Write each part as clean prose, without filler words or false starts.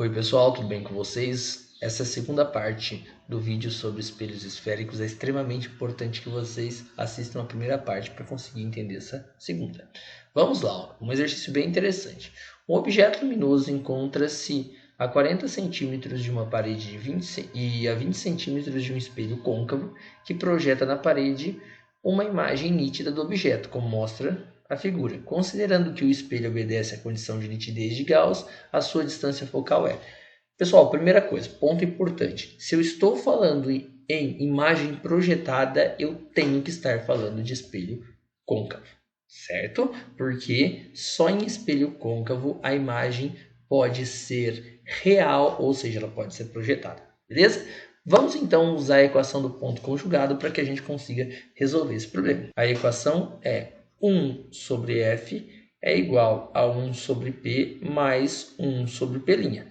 Oi pessoal, tudo bem com vocês? Essa é a segunda parte do vídeo sobre espelhos esféricos. É extremamente importante que vocês assistam a primeira parte para conseguir entender essa segunda. Vamos lá, um exercício bem interessante. Um objeto luminoso encontra-se a 40 centímetros de uma parede de 20 e a 20 centímetros de um espelho côncavo que projeta na parede uma imagem nítida do objeto, como mostra a figura. Considerando que o espelho obedece à condição de nitidez de Gauss, a sua distância focal é... Pessoal, primeira coisa, ponto importante. Se eu estou falando em imagem projetada, eu tenho que estar falando de espelho côncavo, certo? Porque só em espelho côncavo a imagem pode ser real, ou seja, ela pode ser projetada, beleza? Vamos então usar a equação do ponto conjugado para que a gente consiga resolver esse problema. A equação é 1 sobre f é igual a 1 sobre p mais 1 sobre p'.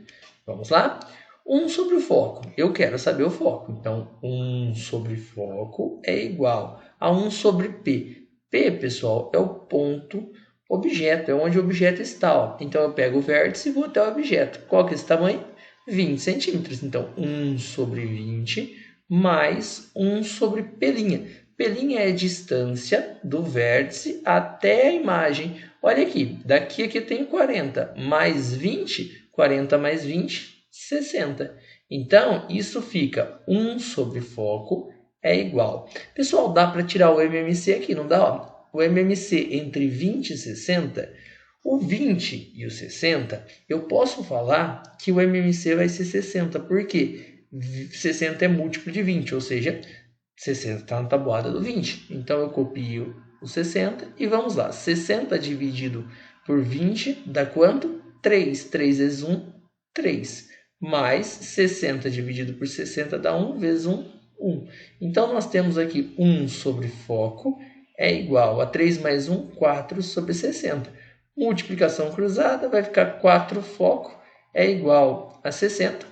Vamos lá? 1 sobre o foco. Eu quero saber o foco. Então, 1 sobre foco é igual a 1 sobre p. P, pessoal, é o ponto objeto, é onde o objeto está. Ó. Então, eu pego o vértice e vou até o objeto. Qual que é esse tamanho? 20 centímetros. Então, 1 sobre 20 mais 1 sobre p'. P' é a distância do vértice até a imagem. Olha aqui, daqui eu tenho 40 mais 20, 40 mais 20, 60. Então, isso fica 1 sobre foco é igual. Pessoal, dá para tirar o MMC aqui, não dá? Ó, o MMC entre 20 e 60, o 20 e o 60, eu posso falar que o MMC vai ser 60, porque 60 é múltiplo de 20, ou seja, 60 está na tabuada do 20. Então, eu copio o 60 e vamos lá. 60 dividido por 20 dá quanto? 3. 3 vezes 1, 3. Mais 60 dividido por 60 dá 1 vezes 1, 1. Então, nós temos aqui 1 sobre foco é igual a 3 mais 1, 4 sobre 60. Multiplicação cruzada vai ficar 4 foco é igual a 60.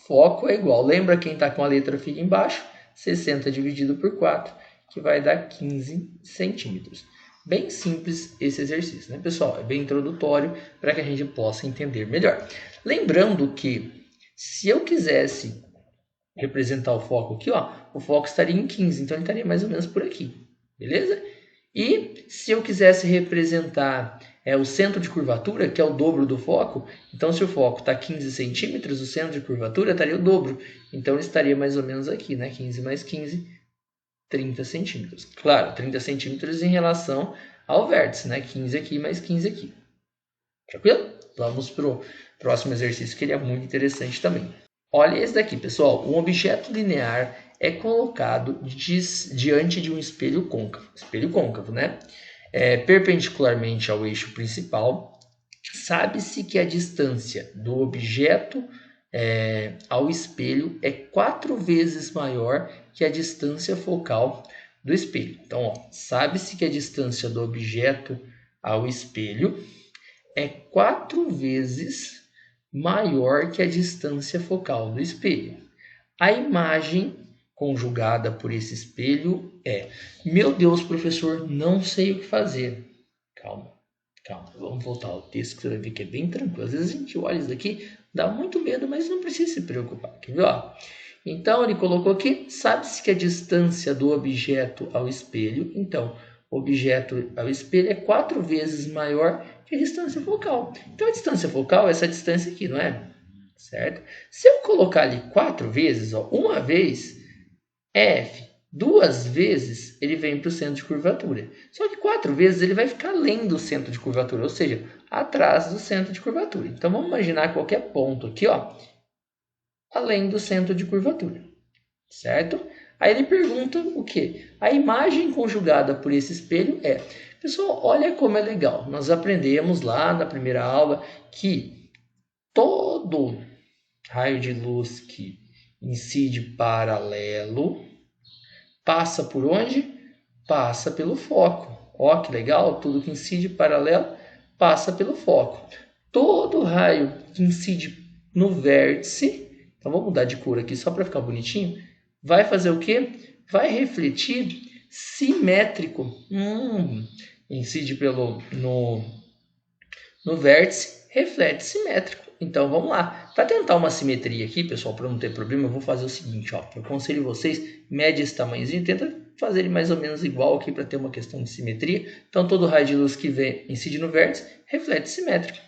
Foco é igual. Lembra quem está com a letra fica embaixo? 60 dividido por 4, que vai dar 15 centímetros. Bem simples esse exercício, né, pessoal? É bem introdutório para que a gente possa entender melhor. Lembrando que, se eu quisesse representar o foco aqui, ó, o foco estaria em 15, então ele estaria mais ou menos por aqui, beleza? E se eu quisesse representar o centro de curvatura, que é o dobro do foco, então se o foco está 15 centímetros, o centro de curvatura estaria o dobro. Então ele estaria mais ou menos aqui, né? 15 mais 15, 30 centímetros. Claro, 30 centímetros em relação ao vértice, né? 15 aqui mais 15 aqui. Tranquilo? Vamos para o próximo exercício, que ele é muito interessante também. Olha esse daqui, pessoal. Um objeto linear é colocado diante de um espelho côncavo, né? Perpendicularmente ao eixo principal. Sabe-se que a distância do objeto ao espelho é 4 vezes maior que a distância focal do espelho. Então, sabe-se que a distância do objeto ao espelho é 4 vezes maior que a distância focal do espelho. A imagem conjugada por esse espelho é... Meu Deus, professor, não sei o que fazer. Calma. Vamos voltar ao texto que você vai ver que é bem tranquilo. Às vezes a gente olha isso daqui, dá muito medo, mas não precisa se preocupar. Quer ver? Então, ele colocou aqui, sabe-se que a distância do objeto ao espelho, então, o objeto ao espelho é 4 vezes maior que a distância focal. Então, a distância focal é essa distância aqui, não é? Certo? Se eu colocar ali 4 vezes, uma vez, F, 2 vezes, ele vem para o centro de curvatura. Só que 4 vezes ele vai ficar além do centro de curvatura, ou seja, atrás do centro de curvatura. Então, vamos imaginar qualquer ponto aqui, além do centro de curvatura, certo? Aí ele pergunta o quê? A imagem conjugada por esse espelho é... Pessoal, olha como é legal. Nós aprendemos lá na primeira aula que todo raio de luz que incide paralelo passa por onde? Passa pelo foco. Ó, que legal, tudo que incide paralelo passa pelo foco. Todo raio que incide no vértice, então vou mudar de cor aqui só para ficar bonitinho, vai fazer o quê? Vai refletir simétrico. Incide no vértice, reflete simétrico. Então vamos lá. Para tentar uma simetria aqui, pessoal, para não ter problema, eu vou fazer o seguinte, ó. Eu aconselho vocês, mede esse tamanhozinho, tenta fazer ele mais ou menos igual aqui para ter uma questão de simetria. Então todo raio de luz que vem incide no vértice, reflete simétrico.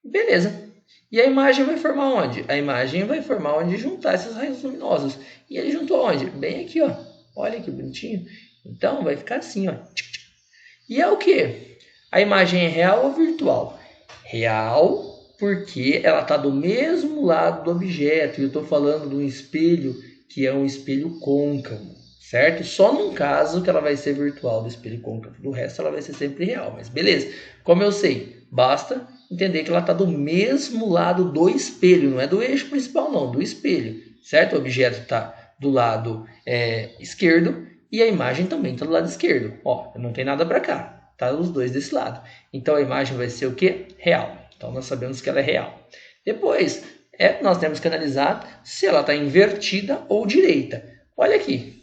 Beleza. E a imagem vai formar onde? A imagem vai formar onde juntar esses raios luminosos. E ele juntou onde? Bem aqui, ó. Olha que bonitinho. Então vai ficar assim, ó. E é o que? A imagem é real ou virtual? Real, porque ela está do mesmo lado do objeto. E eu estou falando de um espelho que é um espelho côncavo, certo? Só num caso que ela vai ser virtual do espelho côncavo. Do resto ela vai ser sempre real. Mas beleza. Como eu sei, basta entender que ela está do mesmo lado do espelho. Não é do eixo principal, não. Do espelho, certo? O objeto está do lado esquerdo e a imagem também está do lado esquerdo. Ó, não tem nada para cá. Tá os dois desse lado. Então a imagem vai ser o que? Real. Então nós sabemos que ela é real. Depois, nós temos que analisar se ela está invertida ou direita. Olha aqui.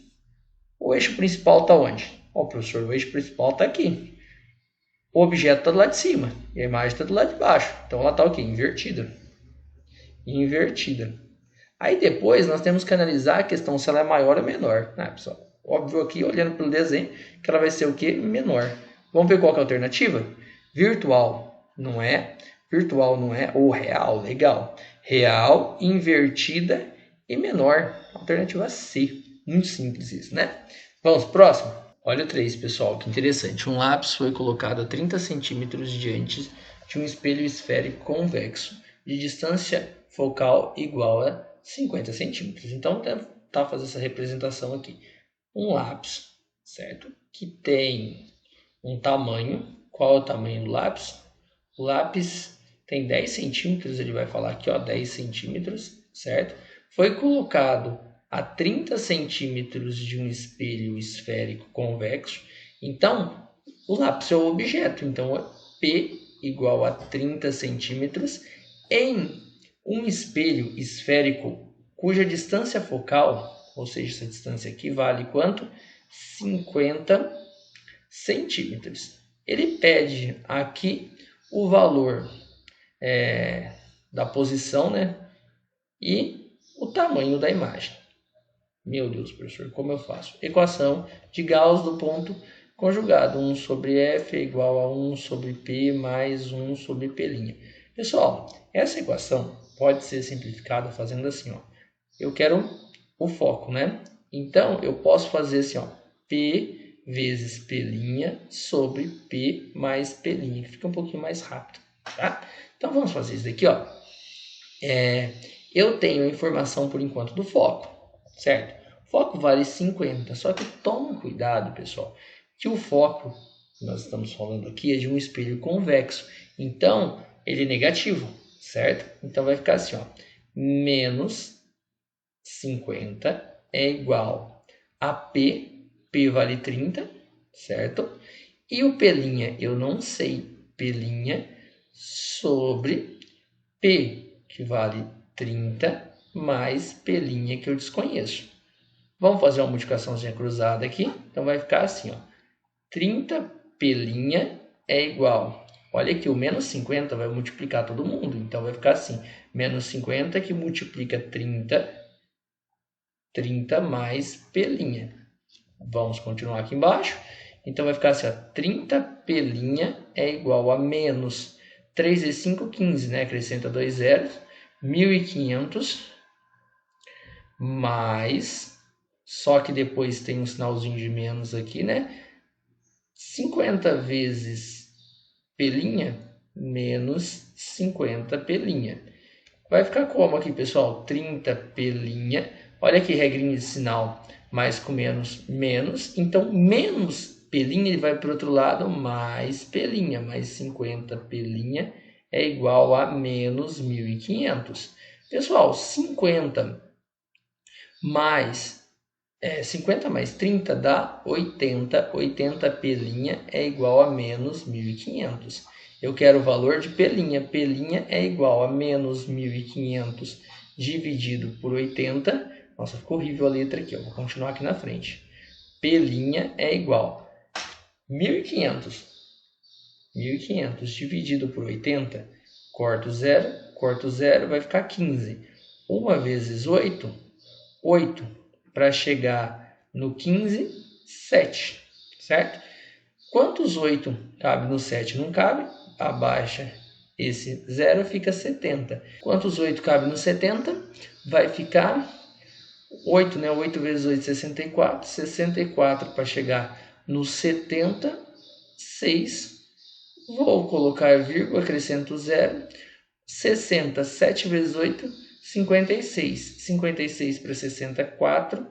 O eixo principal está onde? Ó, professor, o eixo principal está aqui. O objeto está do lado de cima e a imagem está do lado de baixo. Então ela está o quê? Invertida. Invertida. Aí depois nós temos que analisar a questão se ela é maior ou menor. Pessoal, óbvio aqui, olhando pelo desenho, que ela vai ser o quê? Menor. Vamos ver qual que é a alternativa? Virtual não é. Virtual não é. Ou real, legal. Real, invertida e menor. Alternativa C. Muito simples isso, né? Vamos, próximo. Olha o 3, pessoal, que interessante. Um lápis foi colocado a 30 centímetros diante de um espelho esférico convexo de distância focal igual a 50 centímetros. Então, tá fazendo essa representação aqui. Um lápis, certo? Que tem um tamanho. Qual é o tamanho do lápis? O lápis tem 10 centímetros, ele vai falar aqui, ó, 10 centímetros, certo? Foi colocado a 30 centímetros de um espelho esférico convexo. Então, o lápis é o objeto. Então, P igual a 30 centímetros em um espelho esférico cuja distância focal, ou seja, essa distância aqui vale quanto? 50 centímetros. Ele pede aqui o valor da posição, né? E o tamanho da imagem. Meu Deus, professor, como eu faço? Equação de Gauss do ponto conjugado. 1 sobre F é igual a 1 sobre P mais 1 sobre P'. Pessoal, essa equação pode ser simplificada fazendo assim, ó. Eu quero o foco, né? Então, eu posso fazer assim, ó. P vezes P' sobre P mais P', que fica um pouquinho mais rápido, tá? Então, vamos fazer isso daqui, ó. Eu tenho a informação, por enquanto, do foco. Certo? O foco vale 50, só que toma cuidado, pessoal, que o foco que nós estamos falando aqui é de um espelho convexo. Então, ele é negativo, certo? Então, vai ficar assim, ó, menos 50 é igual a P, P vale 30, certo? E o P', eu não sei, P' sobre P, que vale 30, mais P' que eu desconheço. Vamos fazer uma multiplicaçãozinha cruzada aqui. Então vai ficar assim, ó. 30 P' é igual. Olha aqui, o menos 50 vai multiplicar todo mundo. Então vai ficar assim. Menos 50 que multiplica 30. 30 mais P'. Vamos continuar aqui embaixo. Então vai ficar assim, ó. 30 P' é igual a menos 3 vezes 5, 15, né? Acrescenta 2 zeros. 1.500 mais, só que depois tem um sinalzinho de menos aqui, né? 50 vezes P' menos 50 P'. Vai ficar como aqui, pessoal? 30 P'. Olha aqui, regrinha de sinal. Mais com menos, menos. Então, menos P' ele vai para o outro lado, mais P'. Mais 50 P' é igual a menos 1.500. Pessoal, 50 mais 30 dá 80. 80 P' é igual a menos 1.500. Eu quero o valor de P'. P' é igual a menos 1.500 dividido por 80. Nossa, ficou horrível a letra aqui. Eu vou continuar aqui na frente. P' é igual a 1.500. 1.500 dividido por 80. Corto 0. corto 0, vai ficar 15. 1 vezes 8, 8. Para chegar no 15, 7, certo? Quantos 8 cabe no 7? Não cabe. Abaixa esse 0, fica 70. Quantos 8 cabe no 70? Vai ficar 8, né? 8 vezes 8, 64. 64 para chegar no 76. Vou colocar vírgula, acrescento 0. 60, 7 vezes 8, 56. 56 para 64.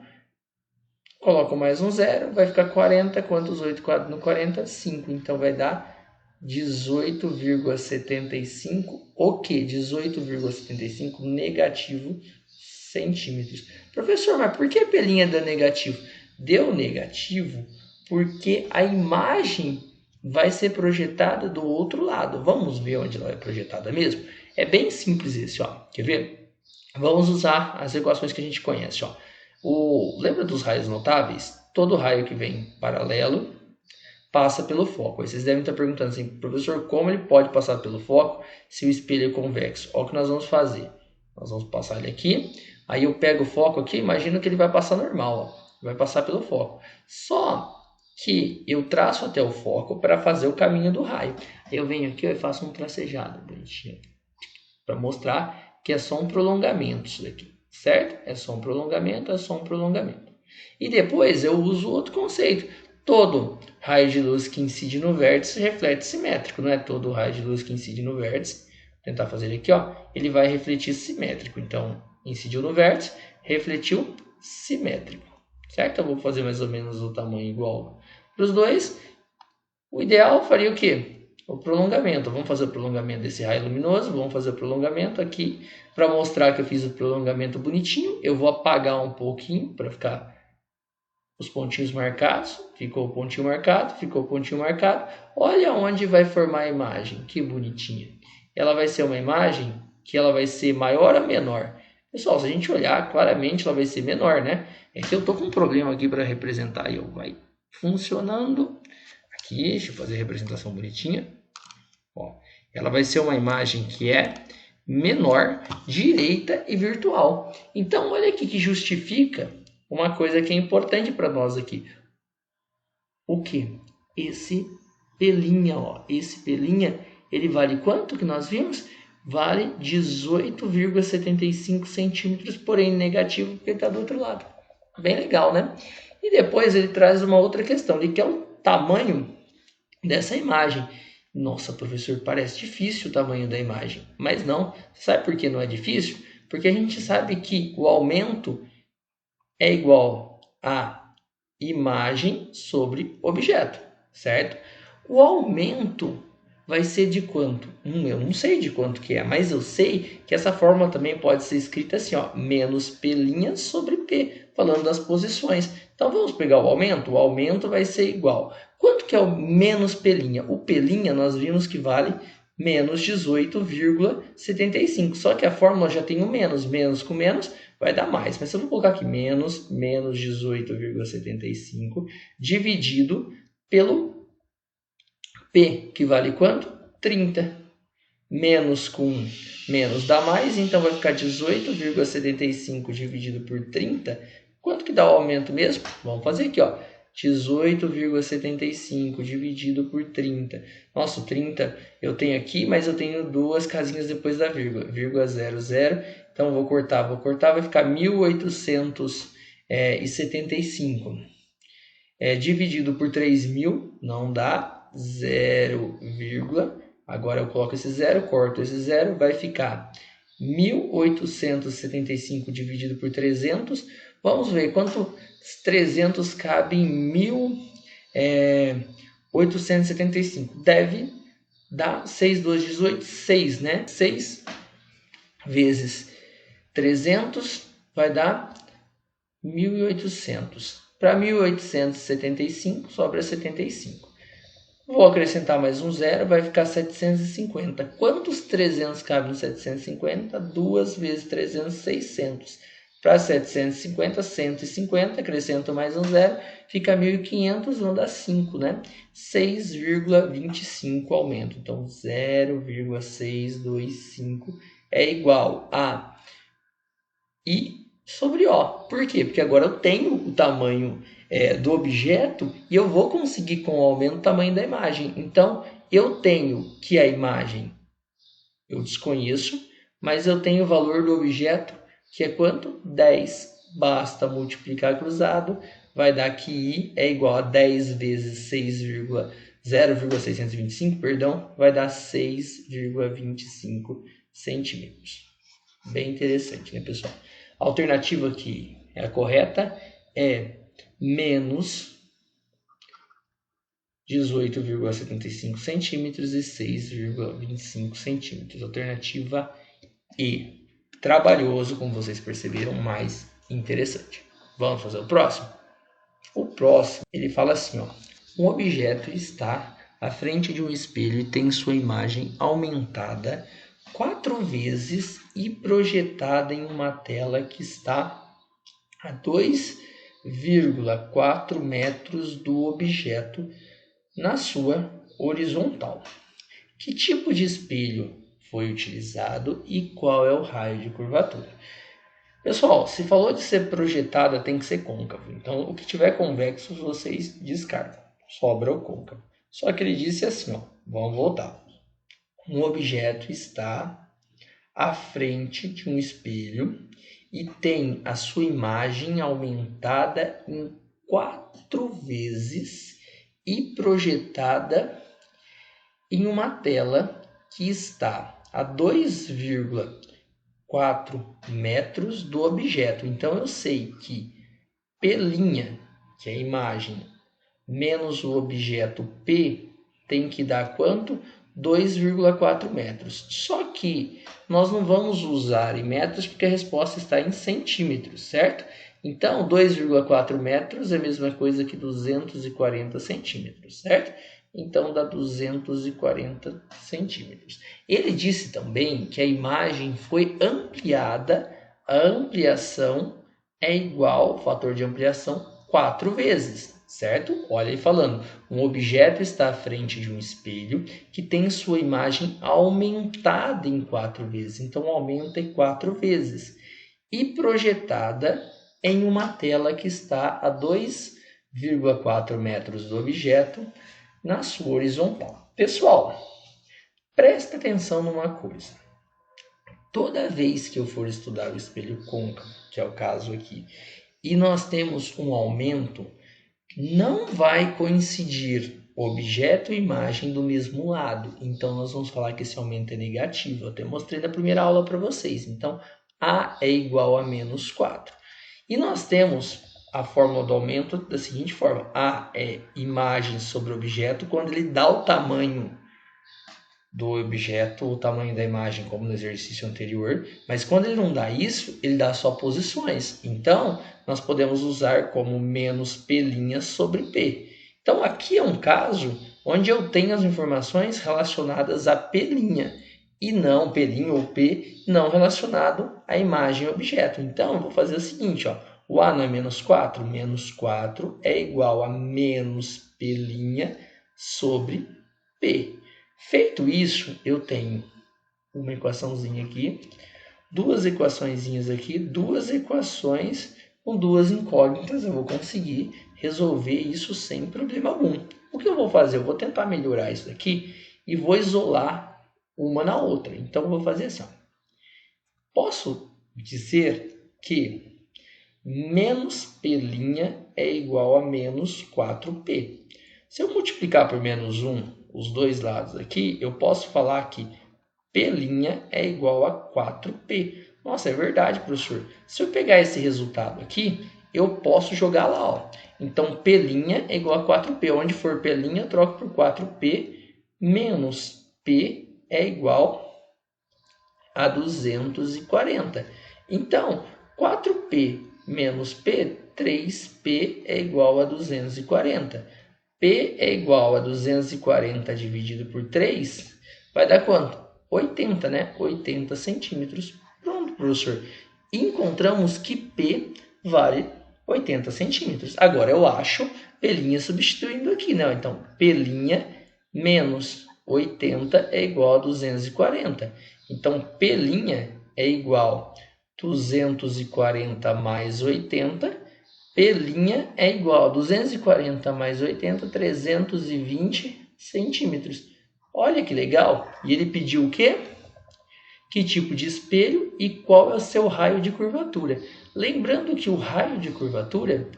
Coloco mais um 0, vai ficar 40. Quantos 8 cabe no 40? 5. Então vai dar 18,75. O que? 18,75 negativo centímetros. Professor, mas por que a pelinha deu negativo? Deu negativo porque a imagem vai ser projetada do outro lado. Vamos ver onde ela é projetada mesmo? É bem simples esse, ó. Quer ver? Vamos usar as equações que a gente conhece, ó. Lembra dos raios notáveis? Todo raio que vem paralelo passa pelo foco. Aí vocês devem estar perguntando assim, professor, como ele pode passar pelo foco se o espelho é convexo? Olha o que nós vamos fazer. Nós vamos passar ele aqui. Aí eu pego o foco aqui, imagino que ele vai passar normal, ó. Vai passar pelo foco. Só que eu traço até o foco para fazer o caminho do raio. Aí eu venho aqui e faço um tracejado bonitinho para mostrar que é só um prolongamento isso daqui, certo? É só um prolongamento, é só um prolongamento. E depois eu uso outro conceito. Todo raio de luz que incide no vértice reflete simétrico, não é todo raio de luz que incide no vértice. Vou tentar fazer ele aqui, ó. Ele vai refletir simétrico. Então, incidiu no vértice, refletiu simétrico, certo? Eu vou fazer mais ou menos o tamanho igual para os dois. O ideal faria o quê? O prolongamento. Vamos fazer o prolongamento desse raio luminoso. Vamos fazer o prolongamento aqui. Para mostrar que eu fiz o prolongamento bonitinho, eu vou apagar um pouquinho para ficar os pontinhos marcados. Ficou o pontinho marcado, ficou o pontinho marcado. Olha onde vai formar a imagem. Que bonitinha. Ela vai ser uma imagem que ela vai ser maior ou menor? Pessoal, se a gente olhar, claramente ela vai ser menor, né? É que eu estou com um problema aqui para representar. E vai funcionando. Aqui, deixa eu fazer a representação bonitinha. Ó, ela vai ser uma imagem que é menor, direita e virtual. Então, olha aqui que justifica uma coisa que é importante para nós aqui. O que? Esse pelinha, ó. Esse pelinha, ele vale quanto que nós vimos? Vale 18,75 centímetros, porém negativo porque está do outro lado. Bem legal, né? E depois ele traz uma outra questão. Ele quer o tamanho dessa imagem. Nossa, professor, parece difícil o tamanho da imagem. Mas não. Sabe por que não é difícil? Porque a gente sabe que o aumento é igual a imagem sobre objeto, certo? O aumento vai ser de quanto? Eu não sei de quanto que é, mas eu sei que essa fórmula também pode ser escrita assim, ó, menos P' sobre P, falando das posições. Então vamos pegar o aumento vai ser igual. Quanto que é o menos P'? O P' nós vimos que vale menos 18,75. Só que a fórmula já tem o menos. Menos com menos vai dar mais. Mas se eu vou colocar aqui menos 18,75 dividido pelo P, que vale quanto? 30. Menos com menos dá mais, então vai ficar 18,75 dividido por 30. Quanto que dá o aumento mesmo? Vamos fazer aqui, ó. 18,75 dividido por 30. Nossa, o 30 eu tenho aqui, mas eu tenho duas casinhas depois da vírgula. Vírgula 00. Então vou cortar, vai ficar 1875. Dividido por 3.000, não dá. 0, agora eu coloco esse 0, corto esse 0, vai ficar 1.875 dividido por 300. Vamos ver quanto 300 cabe em 1.875. Deve dar 6, 2, 18, 6, né? 6 vezes 300 vai dar 1.800. Para 1.875 sobra 75. Vou acrescentar mais um 0, vai ficar 750. Quantos 300 cabem no 750? 2 vezes 300, 600. Para 750, 150, acrescento mais um 0, fica 1.500, não dá 5, né? 6,25 aumento. Então, 0,625 é igual a I sobre O. Por quê? Porque agora eu tenho o tamanho do objeto e eu vou conseguir com o aumento o tamanho da imagem. Então, eu tenho que a imagem eu desconheço, mas eu tenho o valor do objeto, que é quanto? 10. Basta multiplicar cruzado, vai dar que I é igual a 10 vezes 0,625, perdão, vai dar 6,25 centímetros. Bem interessante, né, pessoal? A alternativa que é a correta é menos 18,75 centímetros e 6,25 centímetros. Alternativa E. Trabalhoso, como vocês perceberam, mas interessante. Vamos fazer o próximo? O próximo, ele fala assim, ó. Um objeto está à frente de um espelho e tem sua imagem aumentada 4 vezes e projetada em uma tela que está a 2,4 metros do objeto na sua horizontal. Que tipo de espelho foi utilizado e qual é o raio de curvatura? Pessoal, se falou de ser projetada, tem que ser côncavo. Então, o que tiver convexo, vocês descartam. Sobra o côncavo. Só que ele disse assim, ó, vamos voltar. Um objeto está à frente de um espelho e tem a sua imagem aumentada em 4 vezes e projetada em uma tela que está a 2,4 metros do objeto. Então, eu sei que P', que é a imagem, menos o objeto P, tem que dar quanto? 2,4 metros. Só que nós não vamos usar em metros porque a resposta está em centímetros, certo? Então, 2,4 metros é a mesma coisa que 240 centímetros, certo? Então, dá 240 centímetros. Ele disse também que a imagem foi ampliada, a ampliação é igual, fator de ampliação, 4 vezes, certo? Olha ele falando, um objeto está à frente de um espelho que tem sua imagem aumentada em 4 vezes, então aumenta em 4 vezes, e projetada em uma tela que está a 2,4 metros do objeto na sua horizontal. Pessoal, presta atenção numa coisa. Toda vez que eu for estudar o espelho côncavo, que é o caso aqui, e nós temos um aumento, não vai coincidir objeto e imagem do mesmo lado. Então, nós vamos falar que esse aumento é negativo. Eu até mostrei na primeira aula para vocês. Então, A é igual a menos 4. E nós temos a fórmula do aumento da seguinte forma. A é imagem sobre objeto quando ele dá o tamanho do objeto, o tamanho da imagem, como no exercício anterior. Mas quando ele não dá isso, ele dá só posições. Então, nós podemos usar como menos P' sobre P. Então, aqui é um caso onde eu tenho as informações relacionadas a P' e não P' ou P não relacionado à imagem objeto. Então, eu vou fazer o seguinte, ó, o A não é menos 4? Menos 4 é igual a menos P' sobre P. Feito isso, eu tenho uma equaçãozinha aqui, duas equaçõezinhas aqui, duas equações com duas incógnitas. Eu vou conseguir resolver isso sem problema algum. O que eu vou fazer? Eu vou tentar melhorar isso daqui e vou isolar uma na outra. Então, eu vou fazer assim. Posso dizer que menos P' é igual a menos 4P. Se eu multiplicar por menos 1 os dois lados aqui, eu posso falar que P' é igual a 4P. Nossa, é verdade, professor. Se eu pegar esse resultado aqui, eu posso jogar lá, ó. Então, P' é igual a 4P. Onde for P', eu troco por 4P menos P é igual a 240. Então, 4P menos P, 3P é igual a 240. P é igual a 240 dividido por 3, vai dar quanto? 80, né? 80 centímetros. Pronto, professor. Encontramos que P vale 80 centímetros. Agora eu acho P' substituindo aqui, né? Então, P' menos 80 é igual a 240. Então, P' é igual a 240 mais 80. P' é igual a 240 mais 80, 320 centímetros. Olha que legal! E ele pediu o quê? Que tipo de espelho e qual é o seu raio de curvatura. Lembrando que o raio de curvatura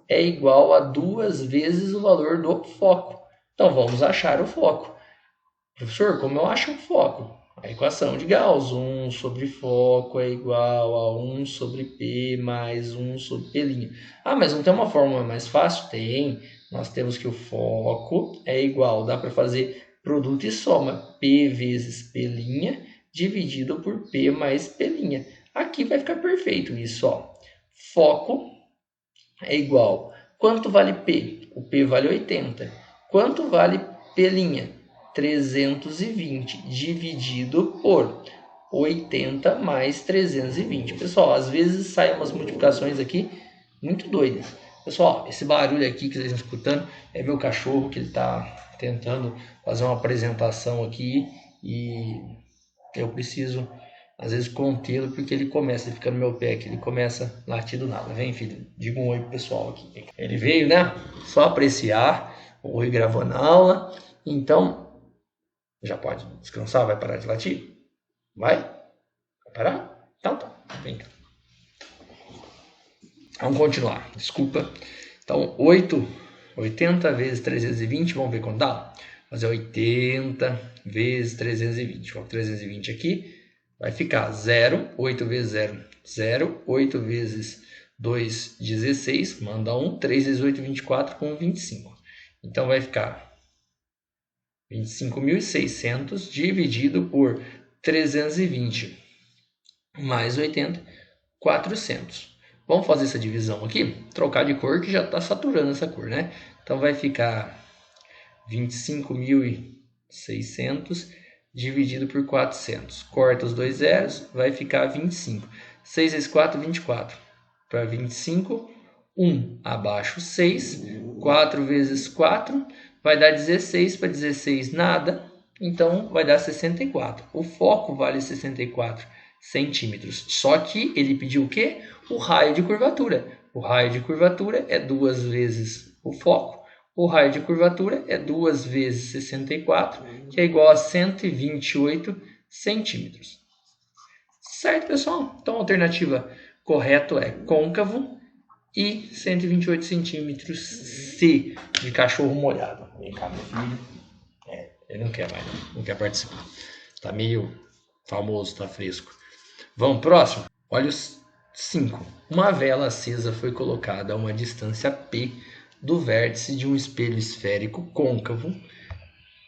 é igual a 2 vezes o valor do foco. Então, vamos achar o foco. Professor, como eu acho o foco? A equação de Gauss, 1 sobre foco é igual a 1 sobre P mais 1 sobre P'. Ah, mas não tem uma fórmula mais fácil? Tem. Nós temos que o foco é igual, dá para fazer produto e soma, P vezes P' dividido por P mais P'. Aqui vai ficar perfeito isso, ó. Foco é igual, quanto vale P? O P vale 80. Quanto vale P'? 320 dividido por 80 mais 320. Pessoal, às vezes saem umas multiplicações aqui muito doidas. Pessoal, esse barulho aqui que vocês estão escutando é meu cachorro que ele está tentando fazer uma apresentação aqui e eu preciso às vezes contê-lo porque ele fica no meu pé aqui, ele começa a latir do nada. Vem, filho, diga um oi pro pessoal aqui. Ele veio, né? Só apreciar, o Oi gravando a aula. Então, já pode descansar? Vai parar de latir? Vai? Vai parar? Então tá. Vem cá. Vamos continuar. Desculpa. Então, 80 vezes 320, vamos ver quanto dá? Fazer 80 vezes 320. Coloco 320 aqui. Vai ficar 0. 8 vezes 0, 0. 8 vezes 2, 16. Manda 1. 3 vezes 8, 24 com 25. Então, vai ficar 25.600 dividido por 320 mais 80, 400. Vamos fazer essa divisão aqui? Trocar de cor que já está saturando essa cor, né? Então vai ficar 25.600 dividido por 400. Corta os dois zeros, vai ficar 25. 6 vezes 4, 24. Para 25, 1 abaixo 6. 4 vezes 4 vai dar 16, para 16 nada, então vai dar 64. O foco vale 64 centímetros, só que ele pediu o quê? O raio de curvatura. O raio de curvatura é 2 vezes o foco, o raio de curvatura é 2 vezes 64, que é igual a 128 centímetros. Certo, pessoal? Então a alternativa correta é côncavo e 128 centímetros C de cachorro molhado. Vem cá, meu filho. Ele não quer mais, não quer participar. Tá meio famoso, tá fresco. Vamos próximo? Olha os 5. Uma vela acesa foi colocada a uma distância P do vértice de um espelho esférico côncavo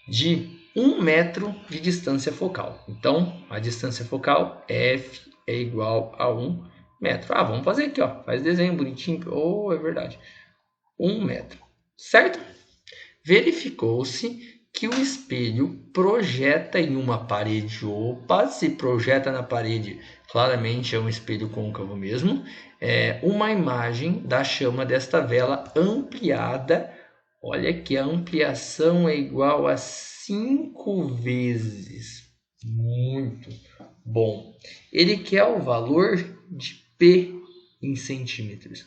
de 1 metro de distância focal. Então, a distância focal F é igual a 1 metro. Ah, vamos fazer aqui, ó. Faz desenho bonitinho. Oh, é verdade. 1 metro. Certo? Verificou-se que o espelho projeta em uma parede. Opa, se projeta na parede, claramente é um espelho côncavo mesmo. Uma imagem da chama desta vela ampliada. Olha que a ampliação é igual a 5 vezes. Muito bom. Ele quer o valor de P em centímetros.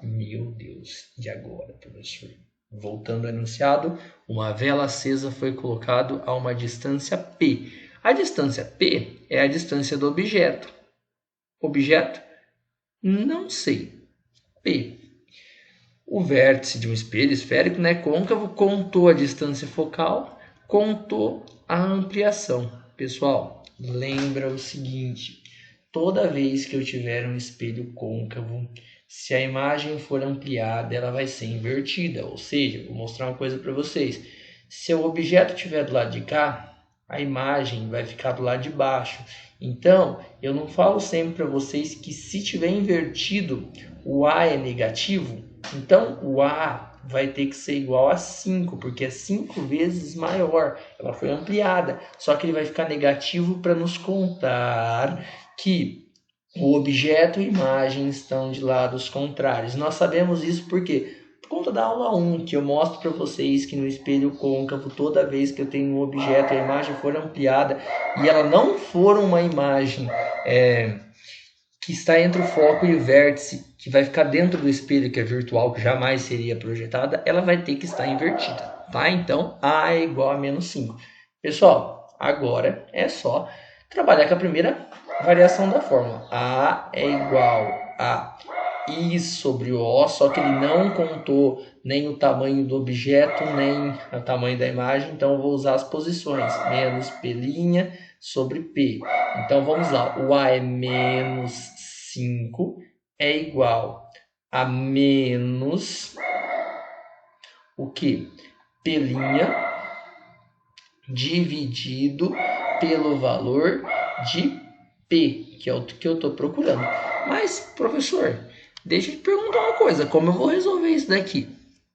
Meu Deus, e agora, professor? Voltando ao enunciado, uma vela acesa foi colocada a uma distância P. A distância P é a distância do objeto. Objeto? Não sei. P. O vértice de um espelho esférico, né, côncavo, contou a distância focal, contou a ampliação. Pessoal, lembra o seguinte, toda vez que eu tiver um espelho côncavo, se a imagem for ampliada, ela vai ser invertida. Ou seja, vou mostrar uma coisa para vocês. Se o objeto estiver do lado de cá, a imagem vai ficar do lado de baixo. Então, eu não falo sempre para vocês que se tiver invertido, o A é negativo. Então, o A vai ter que ser igual a 5, porque é 5 vezes maior. Ela foi ampliada. Só que ele vai ficar negativo para nos contar que o objeto e a imagem estão de lados contrários. Nós sabemos isso por quê? por conta da aula 1, que eu mostro para vocês que no espelho côncavo, toda vez que eu tenho um objeto e a imagem for ampliada e ela não for uma imagem que está entre o foco e o vértice, que vai ficar dentro do espelho, que é virtual, que jamais seria projetada, ela vai ter que estar invertida, tá? Então, A é igual a menos 5. Pessoal, agora é só trabalhar com a primeira variação da fórmula. A é igual a I sobre o O, só que ele não contou nem o tamanho do objeto, nem o tamanho da imagem, então eu vou usar as posições, menos P' sobre P. Então vamos lá, o A é menos 5, é igual a menos o que? P' dividido pelo valor de P, que é o que eu estou procurando. Mas, professor, deixa eu te perguntar uma coisa, como eu vou resolver isso daqui?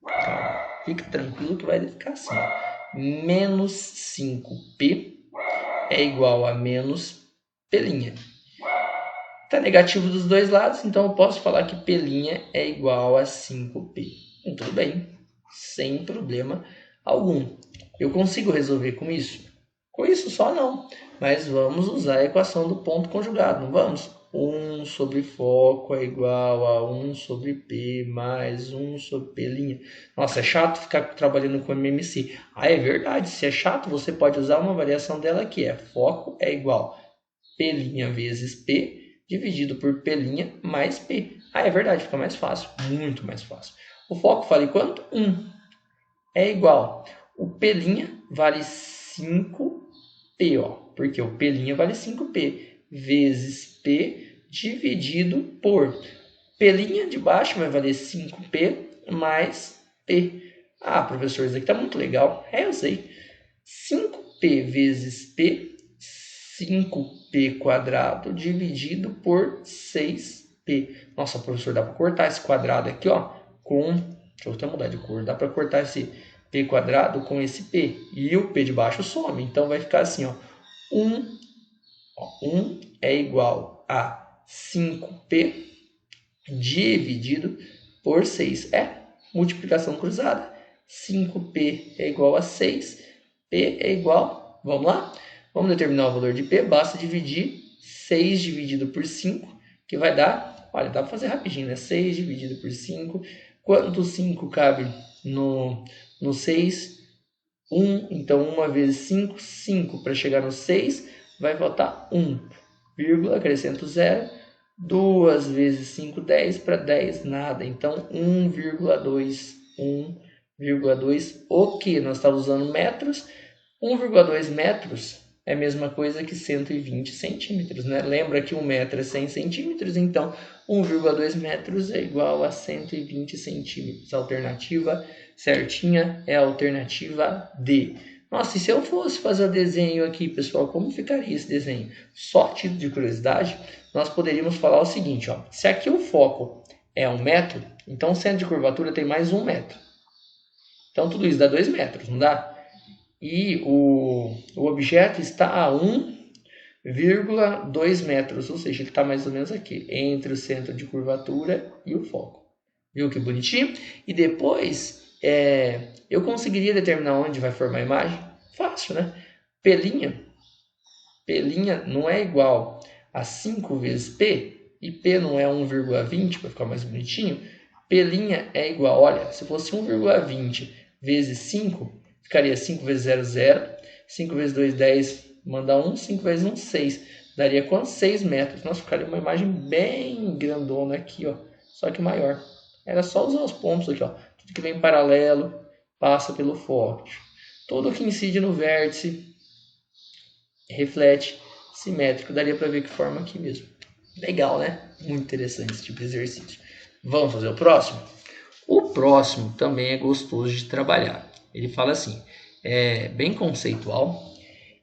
Calma, fica tranquilo que vai ficar assim, ó. Menos 5P é igual a menos P'. Está negativo dos dois lados, então eu posso falar que P' é igual a 5P. Tudo bem, sem problema algum. Eu consigo resolver com isso? Com isso só não, mas vamos usar a equação do ponto conjugado, não vamos? 1 sobre foco é igual a 1 sobre P mais 1 sobre P'. Nossa, é chato ficar trabalhando com MMC. Ah, é verdade, se é chato, você pode usar uma variação dela que é foco é igual a P' vezes P dividido por P' mais P. Ah, é verdade, fica mais fácil, muito mais fácil. O foco vale quanto? 1. É igual. O P' vale 5P, ó, porque o P' vale 5P vezes P dividido por P' de baixo vai valer 5P mais P. Ah, professor, isso aqui tá muito legal. É, eu sei. 5P vezes P, 5P quadrado dividido por 6P. Nossa, professor, dá para cortar esse quadrado aqui, ó, com... Deixa eu até mudar de cor. Dá para cortar esse P quadrado com esse P. E o P de baixo some. Então vai ficar assim, ó. 1 é igual a 5P dividido por 6. É multiplicação cruzada. 5P é igual a 6. P é igual... Vamos lá? Vamos determinar o valor de P. Basta dividir 6 dividido por 5, que vai dar... Olha, dá para fazer rapidinho, né? 6 dividido por 5. Quanto 5 cabe no 6? 1. Então, 1 vezes 5, 5. Para chegar no 6, vai faltar 1. Vírgula, acrescento 0. 2 vezes 5, 10. Para 10, nada. Então, 1,2. 1,2. O que? Nós estamos usando metros. 1,2 metros é a mesma coisa que 120 centímetros, né? Lembra que 1 metro é 100 centímetros, então 1,2 metros é igual a 120 centímetros. A alternativa certinha é a alternativa D. Nossa, e se eu fosse fazer o desenho aqui, pessoal, como ficaria esse desenho? Só título de curiosidade, nós poderíamos falar o seguinte, ó. Se aqui o foco é 1 metro, então o centro de curvatura tem mais 1 metro. Então tudo isso dá 2 metros, não dá? E o objeto está a 1,2 metros, ou seja, ele está mais ou menos aqui, entre o centro de curvatura e o foco. Viu que bonitinho? E depois, eu conseguiria determinar onde vai formar a imagem? Fácil, né? P' não é igual a 5 vezes P, e P não é 1,20, para ficar mais bonitinho. P' é igual, olha, se fosse 1,20 vezes 5... ficaria 5 vezes 0, 0. 5 vezes 2, 10. Manda 1. 5 vezes 1, 6. Daria quanto? 6 metros. Nossa, ficaria uma imagem bem grandona aqui, ó. Só que maior. Era só usar os pontos aqui, ó. Tudo que vem paralelo passa pelo foco. Tudo que incide no vértice reflete simétrico. Daria para ver que forma aqui mesmo. Legal, né? Muito interessante esse tipo de exercício. Vamos fazer o próximo? O próximo também é gostoso de trabalhar. Ele fala assim, bem conceitual.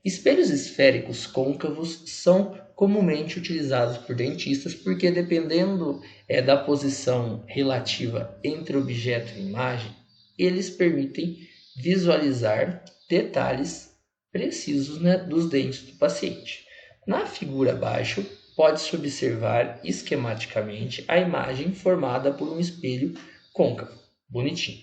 Espelhos esféricos côncavos são comumente utilizados por dentistas porque, dependendo da posição relativa entre objeto e imagem, eles permitem visualizar detalhes precisos, né, dos dentes do paciente. Na figura abaixo, pode-se observar esquematicamente a imagem formada por um espelho côncavo. Bonitinho.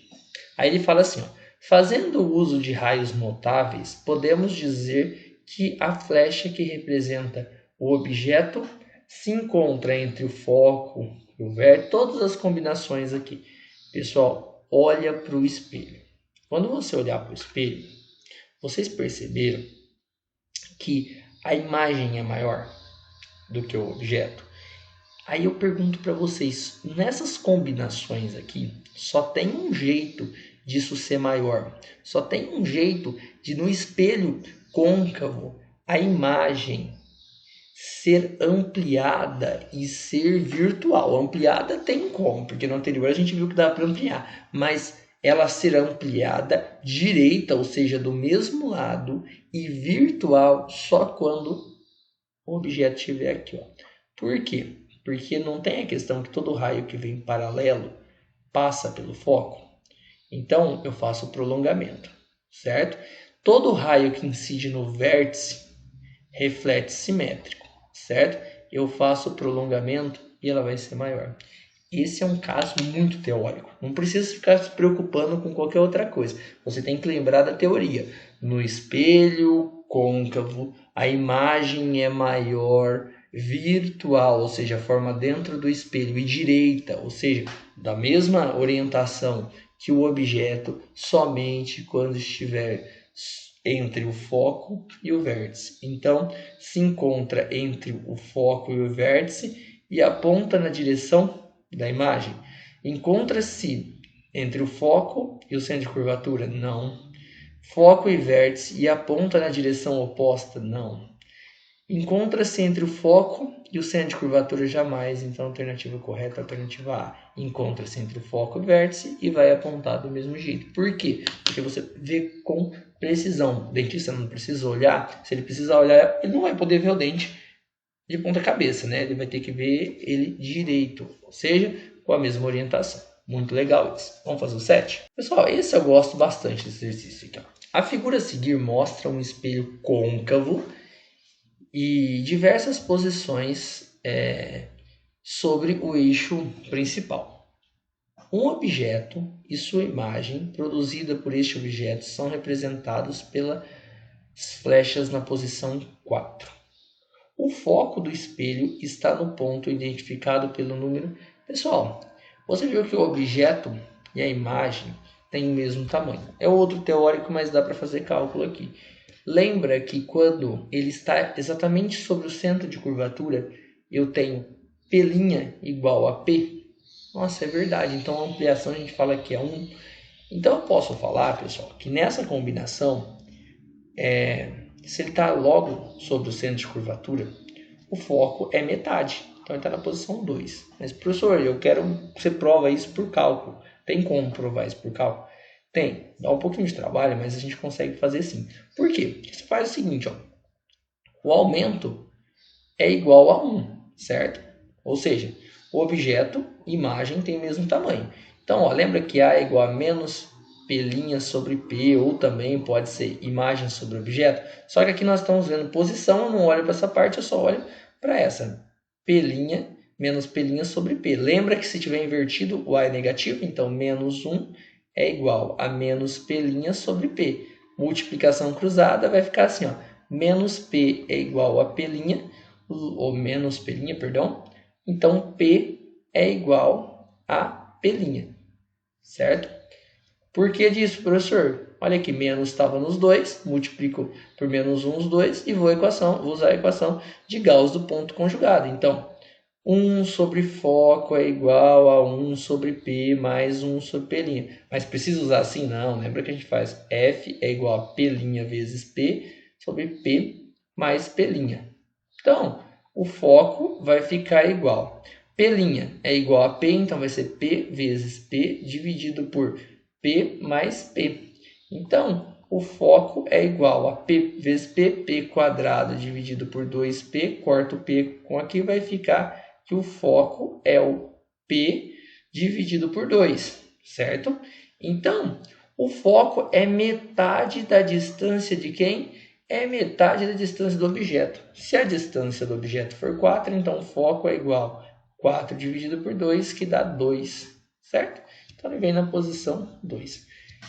Aí ele fala assim, ó, fazendo uso de raios notáveis, podemos dizer que a flecha que representa o objeto se encontra entre o foco e o vértice, todas as combinações aqui. Pessoal, olha para o espelho. Quando você olhar para o espelho, vocês perceberam que a imagem é maior do que o objeto? Aí eu pergunto para vocês, nessas combinações aqui, só tem um jeito disso ser maior. Só tem um jeito de no espelho côncavo a imagem ser ampliada e ser virtual. Ampliada tem como, porque no anterior a gente viu que dá para ampliar, mas ela ser ampliada direita, ou seja, do mesmo lado, e virtual só quando o objeto estiver aqui. Ó. Por quê? Porque não tem a questão que todo raio que vem paralelo passa pelo foco. Então, eu faço o prolongamento, certo? Todo raio que incide no vértice reflete simétrico, certo? Eu faço o prolongamento e ela vai ser maior. Esse é um caso muito teórico. Não precisa ficar se preocupando com qualquer outra coisa. Você tem que lembrar da teoria. No espelho côncavo, a imagem é maior virtual, ou seja, a forma dentro do espelho, e direita, ou seja, da mesma orientação que o objeto, somente quando estiver entre o foco e o vértice. Então, se encontra entre o foco e o vértice e aponta na direção da imagem. Encontra-se entre o foco e o centro de curvatura? Não. Foco e vértice e aponta na direção oposta? Não. Encontra-se entre o foco e o centro de curvatura? Jamais. Então, a alternativa correta é a alternativa A. Encontra-se entre o foco e o vértice e vai apontar do mesmo jeito. Por quê? Porque você vê com precisão. O dentista não precisa olhar. Se ele precisar olhar, ele não vai poder ver o dente de ponta cabeça, né? Ele vai ter que ver ele direito, ou seja, com a mesma orientação. Muito legal isso. Vamos fazer o 7? Pessoal, esse eu gosto bastante desse exercício aqui. Ó. A figura a seguir mostra um espelho côncavo e diversas posições sobre o eixo principal. Um objeto e sua imagem produzida por este objeto são representados pelas flechas na posição 4. O foco do espelho está no ponto identificado pelo número. Pessoal, você viu que o objeto e a imagem têm o mesmo tamanho. É outro teórico, mas dá para fazer cálculo aqui. Lembra que quando ele está exatamente sobre o centro de curvatura, eu tenho P' igual a P? Nossa, é verdade. Então a ampliação a gente fala que é 1. Então eu posso falar, pessoal, que nessa combinação, se ele está logo sobre o centro de curvatura, o foco é metade. Então ele está na posição 2. Mas, professor, eu quero que você prova isso por cálculo. Tem como provar isso por cálculo? Tem. Dá um pouquinho de trabalho, mas a gente consegue fazer sim. Por quê? Porque você faz o seguinte, ó. O aumento é igual a 1, certo? Ou seja, o objeto, imagem, tem o mesmo tamanho. Então, ó, lembra que A é igual a menos P' sobre P, ou também pode ser imagem sobre objeto. Só que aqui nós estamos vendo posição, eu não olho para essa parte, eu só olho para essa. P' menos P' sobre P. Lembra que se tiver invertido, o A é negativo, então menos 1 é igual a menos P' sobre P. Multiplicação cruzada vai ficar assim, ó. Menos P é igual a P', ou menos P', perdão. Então, P é igual a P', certo? Por que disso, professor? Olha aqui, menos estava nos dois, multiplico por menos 1 os dois e vou usar a equação de Gauss do ponto conjugado. Então, 1 sobre foco é igual a 1 sobre P mais 1 sobre P'. Mas precisa usar assim? Não. Lembra que a gente faz F é igual a P' vezes P sobre P mais P'. Então, o foco vai ficar igual. P' é igual a P, então vai ser P vezes P dividido por P mais P. Então, o foco é igual a P vezes P, P quadrado dividido por 2P, corta o P com aqui, vai ficar que o foco é o P dividido por 2, certo? Então, o foco é metade da distância de quem? É metade da distância do objeto. Se a distância do objeto for 4, então o foco é igual a 4 dividido por 2, que dá 2, certo? Então ele vem na posição 2.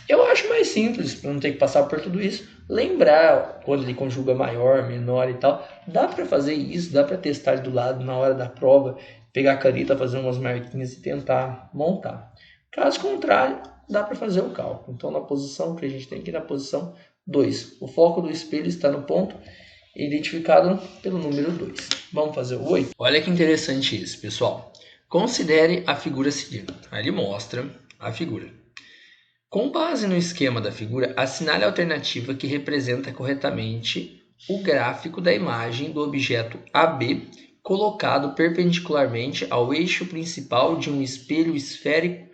Eu acho mais simples, para não ter que passar por tudo isso, lembrar quando ele conjuga maior, menor e tal. Dá para fazer isso, dá para testar do lado na hora da prova, pegar a caneta, fazer umas marquinhas e tentar montar. Caso contrário, dá para fazer o cálculo. Então na posição que a gente tem aqui, na posição 2. O foco do espelho está no ponto identificado pelo número 2. Vamos fazer o 8? Olha que interessante isso, pessoal. Considere a figura seguinte. Aí ele mostra a figura. Com base no esquema da figura, assinale a alternativa que representa corretamente o gráfico da imagem do objeto AB colocado perpendicularmente ao eixo principal de um espelho esférico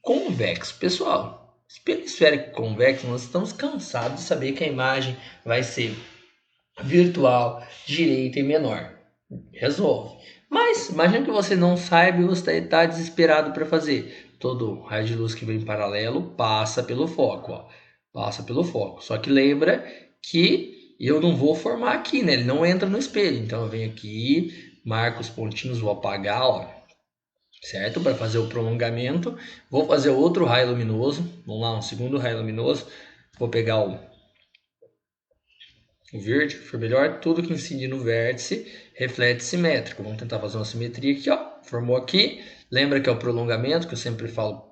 convexo. Pessoal, espelho esférico convexo, nós estamos cansados de saber que a imagem vai ser virtual, direita e menor. Resolve. Mas imagina que você não saiba e você está desesperado para fazer. Todo raio de luz que vem em paralelo passa pelo foco. Ó. Passa pelo foco. Só que lembra que eu não vou formar aqui, né? Ele não entra no espelho. Então eu venho aqui, marco os pontinhos, vou apagar, ó, certo? Para fazer o prolongamento. Vou fazer outro raio luminoso. Vamos lá, um segundo raio luminoso. Vou pegar o verde, que for melhor. Tudo que incide no vértice reflete simétrico. Vamos tentar fazer uma simetria aqui, ó. Formou aqui. Lembra que é o prolongamento que eu sempre falo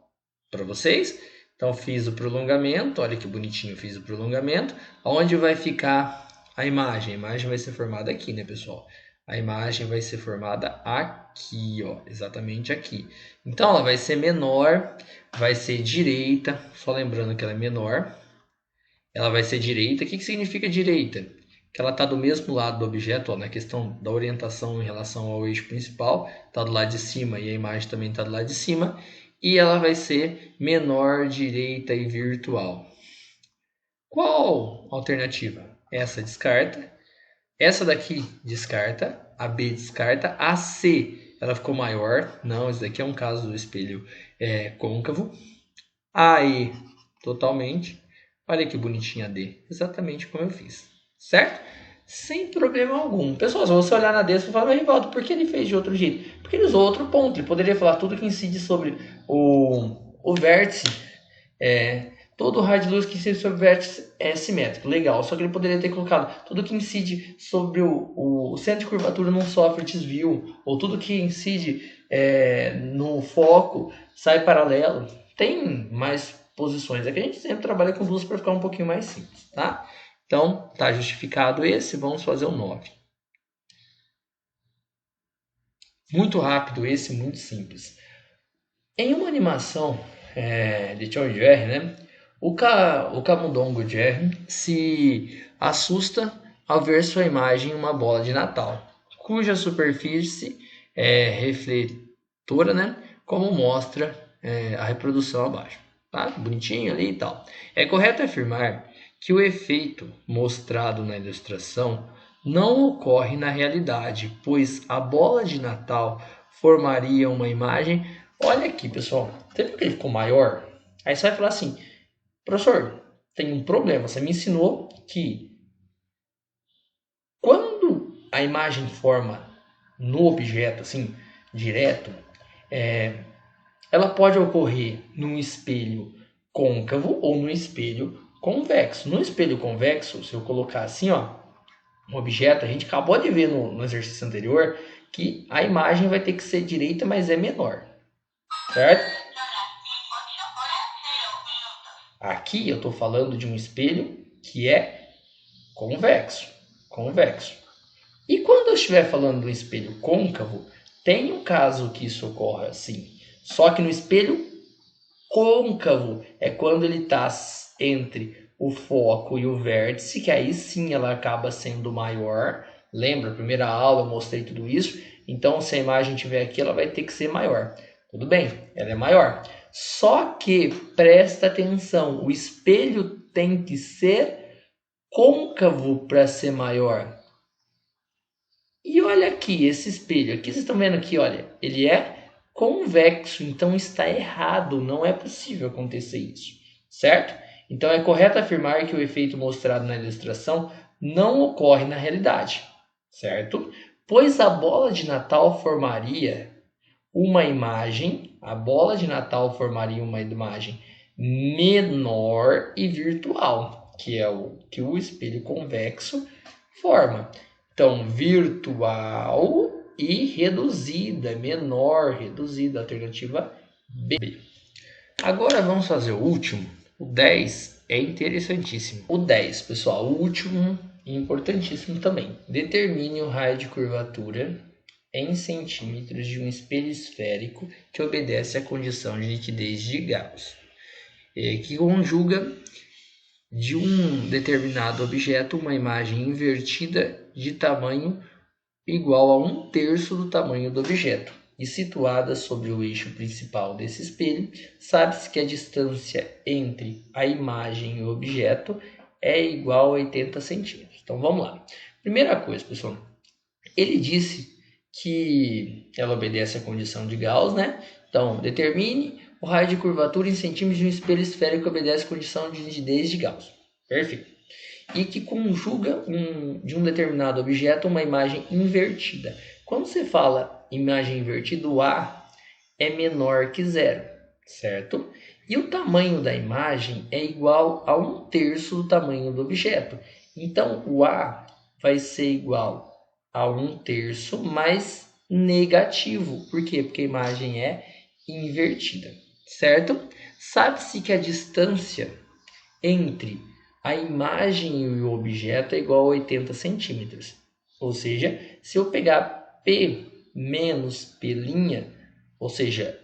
para vocês. Então fiz o prolongamento, olha que bonitinho, fiz o prolongamento. Onde vai ficar a imagem? A imagem vai ser formada aqui, né, pessoal? A imagem vai ser formada aqui, ó, exatamente aqui. Então ela vai ser menor, vai ser direita, só lembrando que ela é menor. Ela vai ser direita. O que significa direita? Que ela está do mesmo lado do objeto, ó, na questão da orientação em relação ao eixo principal, está do lado de cima e a imagem também está do lado de cima, e ela vai ser menor, direita e virtual. Qual alternativa? Essa descarta, essa daqui descarta, a B descarta, a C ela ficou maior, não, isso daqui é um caso do espelho côncavo, a E totalmente, olha que bonitinha a D, exatamente como eu fiz. Certo? Sem problema algum. Pessoal, se você olhar na D, você fala, mas Rivaldo, por que ele fez de outro jeito? Porque ele usou outro ponto. Ele poderia falar tudo que incide sobre o vértice. Todo raio de luz que incide sobre o vértice é simétrico. Legal. Só que ele poderia ter colocado tudo que incide sobre o centro de curvatura não sofre desvio. Ou tudo que incide no foco sai paralelo. Tem mais posições. É que a gente sempre trabalha com duas para ficar um pouquinho mais simples, tá? Então, está justificado esse, vamos fazer o 9. Muito rápido esse, muito simples. Em uma animação de Tom e Jerry, né, o camundongo Jerry se assusta ao ver sua imagem em uma bola de Natal, cuja superfície é refletora, né, como mostra a reprodução abaixo. Tá? Bonitinho ali e tal. É correto afirmar que o efeito mostrado na ilustração não ocorre na realidade, pois a bola de Natal formaria uma imagem. Olha aqui, pessoal, você viu que ele ficou maior? Aí você vai falar assim, professor, tem um problema, você me ensinou que quando a imagem forma no objeto, assim, direto, ela pode ocorrer num espelho côncavo ou num espelho convexo. No espelho convexo, se eu colocar assim, ó, um objeto, a gente acabou de ver no exercício anterior que a imagem vai ter que ser direita, mas é menor, certo? Aqui eu estou falando de um espelho que é convexo. E quando eu estiver falando de um espelho côncavo, tem um caso que isso ocorre assim. Só que no espelho côncavo é quando ele está entre o foco e o vértice, que aí sim ela acaba sendo maior. Lembra, primeira aula eu mostrei tudo isso. Então, se a imagem estiver aqui, ela vai ter que ser maior. Tudo bem, ela é maior. Só que, presta atenção, o espelho tem que ser côncavo para ser maior. E olha aqui, esse espelho. Aqui vocês estão vendo aqui, olha, ele é convexo, então está errado, não é possível acontecer isso, certo? Então é correto afirmar que o efeito mostrado na ilustração não ocorre na realidade, certo? Pois a bola de Natal formaria uma imagem, a bola de Natal formaria uma imagem menor e virtual, que é o que o espelho convexo forma. Então, virtual e reduzida, menor, reduzida, alternativa B. Agora vamos fazer o último. O 10 é interessantíssimo. O 10, pessoal, o último e importantíssimo também. Determine o raio de curvatura em centímetros de um espelho esférico que obedece à condição de nitidez de Gauss, que conjuga de um determinado objeto uma imagem invertida de tamanho igual a 1/3 do tamanho do objeto e situada sobre o eixo principal desse espelho. Sabe-se que a distância entre a imagem e o objeto é igual a 80 centímetros. Então vamos lá. Primeira coisa, pessoal, ele disse que ela obedece à condição de Gauss, né? Então, determine o raio de curvatura em centímetros de um espelho esférico que obedece à condição de nitidez de Gauss. Perfeito. E que conjuga de um determinado objeto uma imagem invertida. Quando você fala imagem invertida, o A é menor que 0, certo? E o tamanho da imagem é igual a 1/3 do tamanho do objeto. Então, o A vai ser igual a 1/3 mais negativo. Por quê? Porque a imagem é invertida, certo? Sabe-se que a distância entre a imagem e o objeto é igual a 80 centímetros. Ou seja, se eu pegar P menos P', ou seja,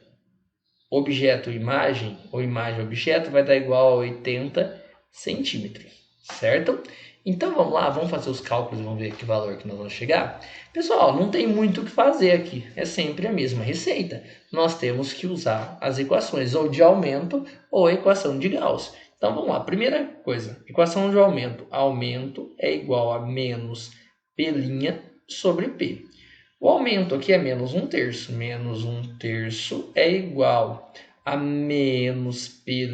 objeto-imagem ou imagem-objeto, vai dar igual a 80 centímetros, certo? Então vamos lá, vamos fazer os cálculos, vamos ver que valor que nós vamos chegar. Pessoal, não tem muito o que fazer aqui, é sempre a mesma receita. Nós temos que usar as equações ou de aumento ou a equação de Gauss. Então vamos lá, primeira coisa, equação de aumento. Aumento é igual a menos P' sobre P. O aumento aqui é menos 1/3. Menos 1/3 é igual a menos P'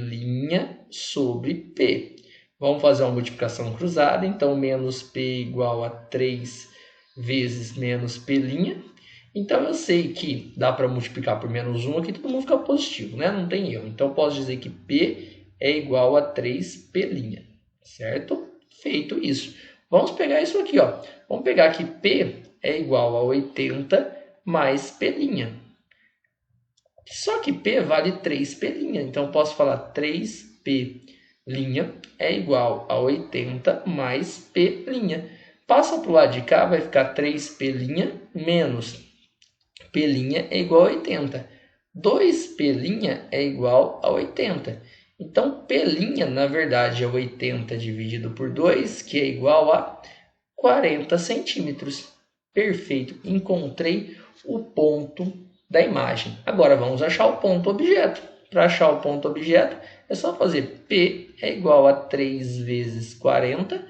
sobre P. Vamos fazer uma multiplicação cruzada. Então, menos P igual a 3 vezes menos P'. Então, eu sei que dá para multiplicar por menos 1 aqui, todo mundo fica positivo, né? Não tem erro. Então, eu posso dizer que P é igual a 3P', certo? Feito isso. Vamos pegar isso aqui, ó. Vamos pegar que P é igual a 80 mais P'. Só que P vale 3P'. Então, eu posso falar 3P' é igual a 80 mais P'. Passa para o lado de cá, vai ficar 3P' menos P' é igual a 80. 2P' é igual a 80. Então, P', na verdade, é 80 dividido por 2, que é igual a 40 centímetros. Perfeito, encontrei o ponto da imagem. Agora, vamos achar o ponto objeto. Para achar o ponto objeto, é só fazer P é igual a 3 vezes 40,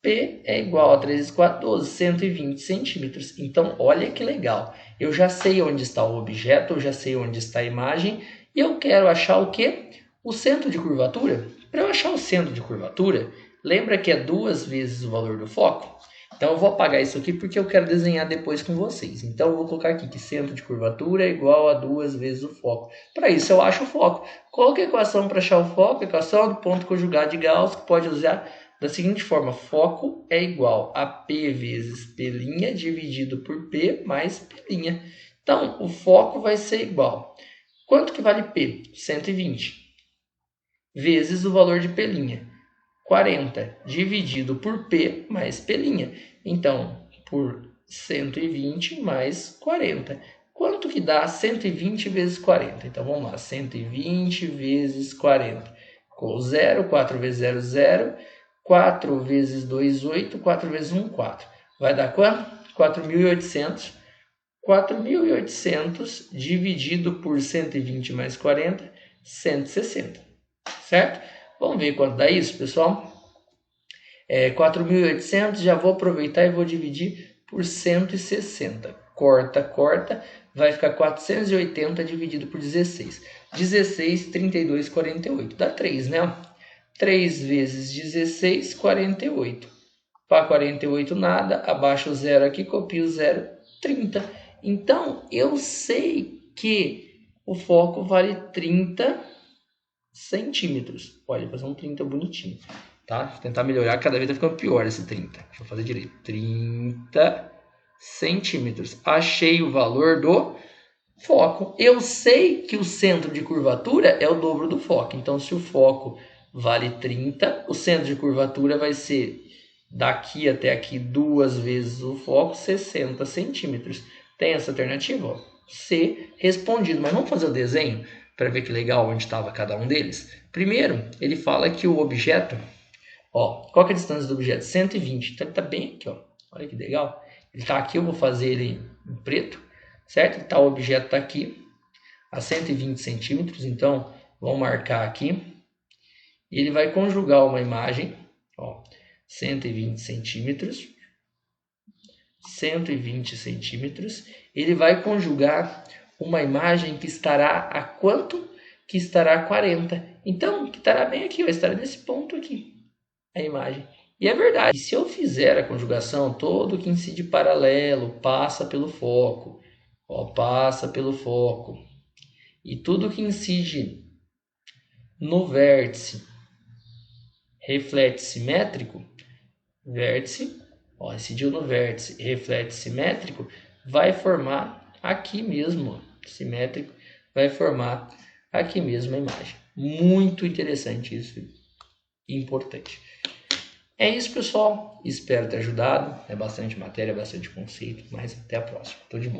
P é igual a 3 vezes 4, 12, 120 centímetros. Então, olha que legal. Eu já sei onde está o objeto, eu já sei onde está a imagem, e eu quero achar o quê? O centro de curvatura. Para eu achar o centro de curvatura, lembra que é 2 vezes o valor do foco? Então, eu vou apagar isso aqui porque eu quero desenhar depois com vocês. Então, eu vou colocar aqui que centro de curvatura é igual a 2 vezes o foco. Para isso, eu acho o foco. Qual que é a equação para achar o foco? A equação do ponto conjugado de Gauss, que pode usar da seguinte forma. Foco é igual a P vezes P' dividido por P mais P'. Então, o foco vai ser igual. Quanto que vale P? 120. Vezes o valor de P'. 40 dividido por P mais P'. Então, por 120 mais 40. Quanto que dá 120 vezes 40? Então, vamos lá. 120 vezes 40. Com 0, 4 vezes 0, 0. 4 vezes 2, 8. 4 vezes 1, 4. Vai dar quanto? 4.800. 4.800 dividido por 120 mais 40, 160. Certo? Vamos ver quanto dá isso, pessoal? 4.800, já vou aproveitar e vou dividir por 160. Corta, corta, vai ficar 480 dividido por 16. 16, 32, 48. Dá 3, né? 3 vezes 16, 48. Para 48 nada, abaixa o zero aqui, copio o zero, 30. Então, eu sei que o foco vale 30 centímetros. Olha, fazer um 30 bonitinho, tá? Vou tentar melhorar, cada vez tá ficando pior esse 30. Deixa eu fazer direito. 30 centímetros. Achei o valor do foco. Eu sei que o centro de curvatura é o dobro do foco. Então, se o foco vale 30, o centro de curvatura vai ser daqui até aqui 2 vezes o foco, 60 centímetros. Tem essa alternativa? Ó. C, respondido. Mas vamos fazer o desenho para ver que legal onde estava cada um deles? Primeiro, ele fala que o objeto, ó, qual que é a distância do objeto? 120. Então, ele está bem aqui, ó. Olha que legal. Ele está aqui, eu vou fazer ele em preto, certo? Tá, o objeto está aqui a 120 centímetros. Então, vamos marcar aqui. E ele vai conjugar uma imagem, ó, 120 centímetros. 120 centímetros. Ele vai conjugar uma imagem que estará a quanto? Que estará a 40. Então, que estará bem aqui, vai estar nesse ponto aqui, a imagem. E é verdade, se eu fizer a conjugação, todo que incide paralelo passa pelo foco, ó, passa pelo foco. E tudo que incide no vértice reflete simétrico, vértice, ó, incidiu no vértice, reflete simétrico, vai formar aqui mesmo, ó, simétrico, vai formar aqui mesmo a imagem. Muito interessante isso, importante. É isso, pessoal. Espero ter ajudado. É bastante matéria, bastante conceito, mas até a próxima. Tudo de bom.